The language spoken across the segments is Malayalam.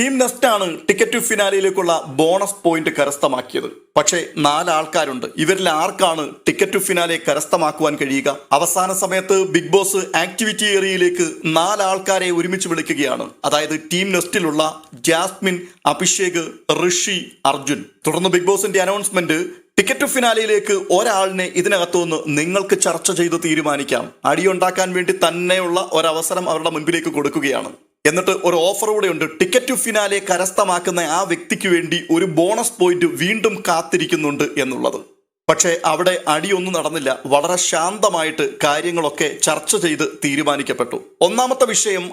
ടീം നെസ്റ്റാണ് ടിക്കറ്റ് ടു ഫിനാലയിലേക്കുള്ള ബോണസ് പോയിന്റ് കരസ്ഥമാക്കിയത്. പക്ഷേ 4 ആൾക്കാരുണ്ട്. ഇവരിൽ ആർക്കാണ് ടിക്കറ്റ് ടു ഫിനാലെ കരസ്ഥമാക്കുവാൻ കഴിയുക? അവസാന സമയത്ത് ബിഗ് ബോസ് ആക്ടിവിറ്റി ഏരിയയിലേക്ക് 4 ആൾക്കാരെ ഒരുമിച്ച് വിളിക്കുകയാണ്. അതായത് ടീം നെസ്റ്റിലുള്ള ജാസ്മിൻ, അഭിഷേക്, ഋഷി, അർജുൻ. തുടർന്ന് ബിഗ് ബോസിന്റെ അനൗൺസ്മെന്റ്, ടിക്കറ്റ് ടു ഫിനാലയിലേക്ക് ഒരാളിനെ ഇതിനകത്തുനിന്ന് നിങ്ങൾക്ക് ചർച്ച ചെയ്ത് തീരുമാനിക്കാം. അടിയുണ്ടാക്കാൻ വേണ്ടി തന്നെയുള്ള ഒരവസരം അവരുടെ മുൻപിലേക്ക് കൊടുക്കുകയാണ്. എന്നിട്ട് ഒരു ഓഫർ കൂടെ ഉണ്ട്. ടിക്കറ്റ് ടു ഫിനാലെ കരസ്ഥമാക്കുന്ന ആ വ്യക്തിക്ക് വേണ്ടി ഒരു ബോണസ് പോയിന്റ് വീണ്ടും കാത്തിരിക്കുന്നുണ്ട് എന്നുള്ളത്. പക്ഷേ അവിടെ അടിയൊന്നും നടന്നില്ല. വളരെ ശാന്തമായിട്ട് കാര്യങ്ങളൊക്കെ ചർച്ച ചെയ്ത് തീരുമാനിക്കപ്പെട്ടു. ഒന്നാമത്തെ വിഷയം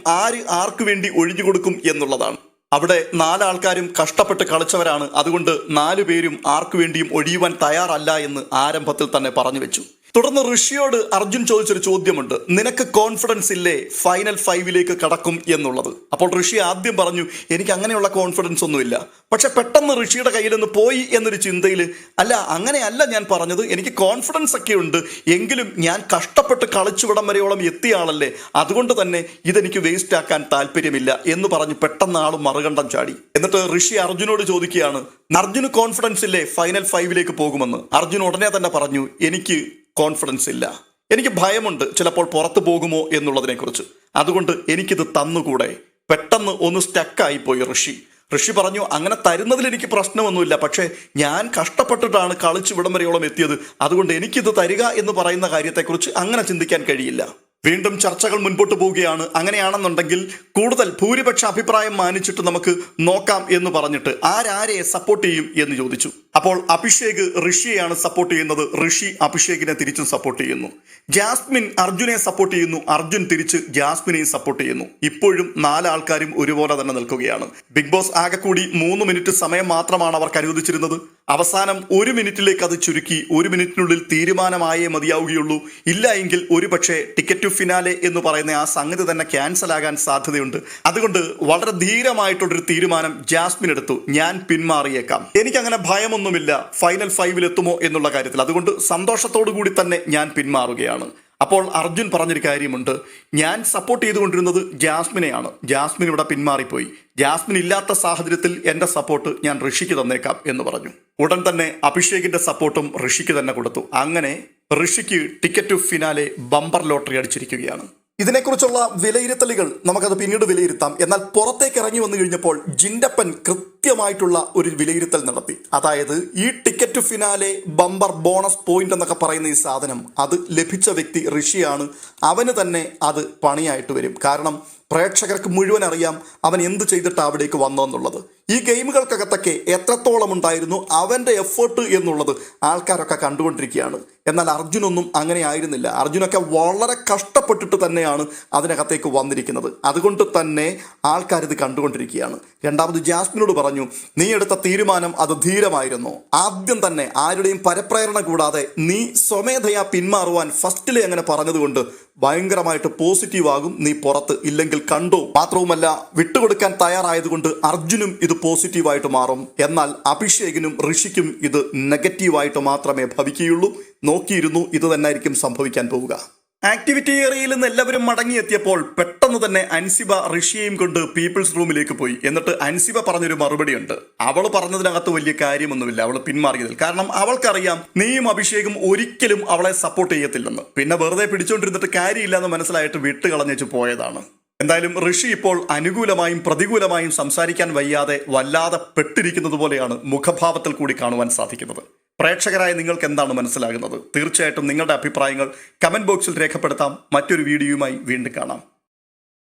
ആർക്ക് വേണ്ടി ഒഴിഞ്ഞു കൊടുക്കും എന്നുള്ളതാണ്. അവിടെ 4 ആൾക്കാരും കഷ്ടപ്പെട്ട് കളിച്ചവരാണ്. അതുകൊണ്ട് 4 പേരും ആർക്കു വേണ്ടിയും ഒഴിയുവാൻ തയ്യാറല്ല എന്ന് ആരംഭത്തിൽ തന്നെ പറഞ്ഞു വെച്ചു. തുടർന്ന് ഋഷിയോട് അർജുൻ ചോദിച്ചൊരു ചോദ്യമുണ്ട്, നിനക്ക് കോൺഫിഡൻസ് ഇല്ലേ ഫൈനൽ 5ലേക്ക് കടക്കും എന്നുള്ളത്? അപ്പോൾ ഋഷി ആദ്യം പറഞ്ഞു, എനിക്ക് അങ്ങനെയുള്ള കോൺഫിഡൻസ് ഒന്നുമില്ല. പക്ഷെ പെട്ടെന്ന് ഋഷിയുടെ കയ്യിൽ നിന്ന് പോയി എന്നൊരു ചിന്തയിൽ, അല്ല അങ്ങനെയല്ല ഞാൻ പറഞ്ഞത്, എനിക്ക് കോൺഫിഡൻസ് ഒക്കെ ഉണ്ട്, എങ്കിലും ഞാൻ കഷ്ടപ്പെട്ട് കളിച്ചുവിടം വരെയോളം എത്തിയ ആളല്ലേ, അതുകൊണ്ട് തന്നെ ഇതെനിക്ക് വേസ്റ്റ് ആക്കാൻ താല്പര്യമില്ല എന്ന് പറഞ്ഞ് പെട്ടെന്ന് ആൾ മറുകണ്ഠം ചാടി. എന്നിട്ട് ഋഷി അർജുനോട് ചോദിക്കുകയാണ്, അർജുന് കോൺഫിഡൻസ് ഇല്ലേ ഫൈനൽ 5ലേക്ക് പോകുമെന്ന്? അർജുൻ ഉടനെ തന്നെ പറഞ്ഞു, എനിക്ക് കോൺഫിഡൻസ് ഇല്ല, എനിക്ക് ഭയമുണ്ട് ചിലപ്പോൾ പുറത്തു പോകുമോ എന്നുള്ളതിനെക്കുറിച്ച്, അതുകൊണ്ട് എനിക്കിത് തന്നുകൂടെ? പെട്ടെന്ന് ഒന്ന് സ്റ്റക്കായി പോയി ഋഷി പറഞ്ഞു, അങ്ങനെ തരുന്നതിൽ എനിക്ക് പ്രശ്നമൊന്നുമില്ല, പക്ഷേ ഞാൻ കഷ്ടപ്പെട്ടിട്ടാണ് കളിച്ച് ഇവിടം വരെയോളം എത്തിയത്, അതുകൊണ്ട് എനിക്കിത് തരിക എന്ന് പറയുന്ന കാര്യത്തെക്കുറിച്ച് അങ്ങനെ ചിന്തിക്കാൻ കഴിയില്ല. വീണ്ടും ചർച്ചകൾ മുൻപോട്ട് പോവുകയാണ്. അങ്ങനെയാണെന്നുണ്ടെങ്കിൽ കൂടുതൽ ഭൂരിപക്ഷ അഭിപ്രായം മാനിച്ചിട്ട് നമുക്ക് നോക്കാം എന്ന് പറഞ്ഞിട്ട് ആരെ സപ്പോർട്ട് ചെയ്യും എന്ന് ചോദിച്ചു. അപ്പോൾ അഭിഷേക് ഋഷിയെയാണ് സപ്പോർട്ട് ചെയ്യുന്നത്. ഋഷി അഭിഷേകിനെ തിരിച്ചും സപ്പോർട്ട് ചെയ്യുന്നു. ജാസ്മിൻ അർജുനെ സപ്പോർട്ട് ചെയ്യുന്നു. അർജുൻ തിരിച്ച് ജാസ്മിനെയും സപ്പോർട്ട് ചെയ്യുന്നു. ഇപ്പോഴും 4 ആൾക്കാരും ഒരുപോലെ തന്നെ നിൽക്കുകയാണ്. ബിഗ് ബോസ് ആകെ കൂടി 3 മിനിറ്റ് സമയം മാത്രമാണ് അവർക്ക് അനുവദിച്ചിരുന്നത്. അവസാനം 1 മിനിറ്റിലേക്ക് അത് ചുരുക്കി. 1 മിനിറ്റിനുള്ളിൽ തീരുമാനമായേ മതിയാവുകയുള്ളൂ. ഇല്ല എങ്കിൽ ഒരുപക്ഷെ ടിക്കറ്റ് ടു ഫിനാലെ എന്ന് പറയുന്ന ആ സംഗതി തന്നെ ക്യാൻസൽ ആകാൻ സാധ്യതയുണ്ട്. അതുകൊണ്ട് വളരെ ധീരമായിട്ടുള്ളൊരു തീരുമാനം ജാസ്മിൻ എടുത്തു, ഞാൻ പിന്മാറിയേക്കാം, എനിക്കങ്ങനെ ഭയമൊന്നുമില്ല ഫൈനൽ 5ൽ എത്തുമോ എന്നുള്ള കാര്യത്തിൽ, അതുകൊണ്ട് സന്തോഷത്തോടു കൂടി തന്നെ ഞാൻ പിന്മാറുകയാണ്. അപ്പോൾ അർജുൻ പറഞ്ഞൊരു കാര്യമുണ്ട്, ഞാൻ സപ്പോർട്ട് ചെയ്തുകൊണ്ടിരുന്നത് ജാസ്മിനെയാണ്, ജാസ്മിൻ ഇവിടെ പിന്മാറിപ്പോയി, ജാസ്മിൻ ഇല്ലാത്ത സാഹചര്യത്തിൽ എൻ്റെ സപ്പോർട്ട് ഞാൻ ഋഷിക്ക് തന്നേക്കാം എന്ന് പറഞ്ഞു. ഉടൻ തന്നെ അഭിഷേകിന്റെ സപ്പോർട്ടും ഋഷിക്ക് തന്നെ കൊടുത്തു. അങ്ങനെ ഋഷിക്ക് ticket to finale bumper lottery അടിച്ചിരിക്കുകയാണ്. ഇതിനെക്കുറിച്ചുള്ള വിലയിരുത്തലുകൾ നമുക്കത് പിന്നീട് വിലയിരുത്താം. എന്നാൽ പുറത്തേക്ക് ഇറങ്ങി വന്നു കഴിഞ്ഞപ്പോൾ ജിൻഡപ്പൻ കൃത്യമായിട്ടുള്ള ഒരു വിലയിരുത്തൽ നടത്തി. അതായത് ഈ ticket to finale bumper bonus point എന്നൊക്കെ പറയുന്ന ഈ സാധനം അത് ലഭിച്ച വ്യക്തി ഋഷിയാണ്. അവന് തന്നെ അത് പണിയായിട്ട് വരും. കാരണം പ്രേക്ഷകർക്ക് മുഴുവൻ അറിയാം അവൻ എന്ത് ചെയ്തിട്ട് അവിടേക്ക് വന്നതെന്നുള്ളത്. ഈ ഗെയിമുകൾക്കകത്തൊക്കെ എത്രത്തോളം ഉണ്ടായിരുന്നു അവൻ്റെ എഫേർട്ട് എന്നുള്ളത് ആൾക്കാരൊക്കെ കണ്ടുകൊണ്ടിരിക്കുകയാണ്. എന്നാൽ അർജുനൊന്നും അങ്ങനെ ആയിരുന്നില്ല. അർജുനൊക്കെ വളരെ കഷ്ടപ്പെട്ടിട്ട് തന്നെയാണ് അതിനകത്തേക്ക് വന്നിരിക്കുന്നത്. അതുകൊണ്ട് തന്നെ ആൾക്കാരിത് കണ്ടുകൊണ്ടിരിക്കുകയാണ്. രണ്ടാമത് ജാസ്മിനോട് പറഞ്ഞു, നീ എടുത്ത തീരുമാനം അത് ധീരമായിരുന്നു. ആദ്യം തന്നെ ആരുടെയും പരപ്രേരണ കൂടാതെ നീ സ്വമേധയാ പിന്മാറുവാൻ ഫസ്റ്റിലെ അങ്ങനെ പറഞ്ഞതുകൊണ്ട് ഭയങ്കരമായിട്ട് പോസിറ്റീവ് ആകും നീ പുറത്ത്, ഇല്ലെങ്കിൽ കണ്ടോ. മാത്രവുമല്ല വിട്ടുകൊടുക്കാൻ തയ്യാറായതുകൊണ്ട് അർജുനും ഇത് പോസിറ്റീവായിട്ട് മാറും. എന്നാൽ അഭിഷേകിനും ഋഷിക്കും ഇത് നെഗറ്റീവായിട്ട് മാത്രമേ ഭവിക്കുകയുള്ളൂ. നോക്കിയിരുന്നു ഇത് തന്നെയായിരിക്കും സംഭവിക്കാൻ പോവുക. ആക്ടിവിറ്റി ഏരിയയിൽ നിന്ന് എല്ലാവരും മടങ്ങിയെത്തിയപ്പോൾ പെട്ടെന്ന് തന്നെ അൻസിബ ഋഷിയെയും കൊണ്ട് പീപ്പിൾസ് റൂമിലേക്ക് പോയി. എന്നിട്ട് അൻസിബ പറഞ്ഞൊരു മറുപടിയുണ്ട്. അവൾ പറഞ്ഞതിനകത്ത് വലിയ കാര്യമൊന്നുമില്ല അവൾ പിന്മാറിയതിൽ. കാരണം അവൾക്കറിയാം നീയും അഭിഷേകും ഒരിക്കലും അവളെ സപ്പോർട്ട് ചെയ്യത്തില്ലെന്ന്. പിന്നെ വെറുതെ പിടിച്ചുകൊണ്ടിരുന്നിട്ട് കാര്യമില്ലെന്ന് മനസ്സിലായിട്ട് വിട്ടുകളഞ്ഞു പോയതാണ്. എന്തായാലും ഋഷി ഇപ്പോൾ അനുകൂലമായും പ്രതികൂലമായും സംസാരിക്കാൻ വയ്യാതെ വല്ലാതെ പെട്ടിരിക്കുന്നത് പോലെയാണ് മുഖഭാവത്തിൽ കൂടി കാണുവാൻ സാധിക്കുന്നത്. പ്രേക്ഷകരായ നിങ്ങൾക്ക് എന്താണ് മനസ്സിലാകുന്നത്? തീർച്ചയായിട്ടും നിങ്ങളുടെ അഭിപ്രായങ്ങൾ കമന്റ് ബോക്സിൽ രേഖപ്പെടുത്താം. മറ്റൊരു വീഡിയോയുമായി വീണ്ടും കാണാം.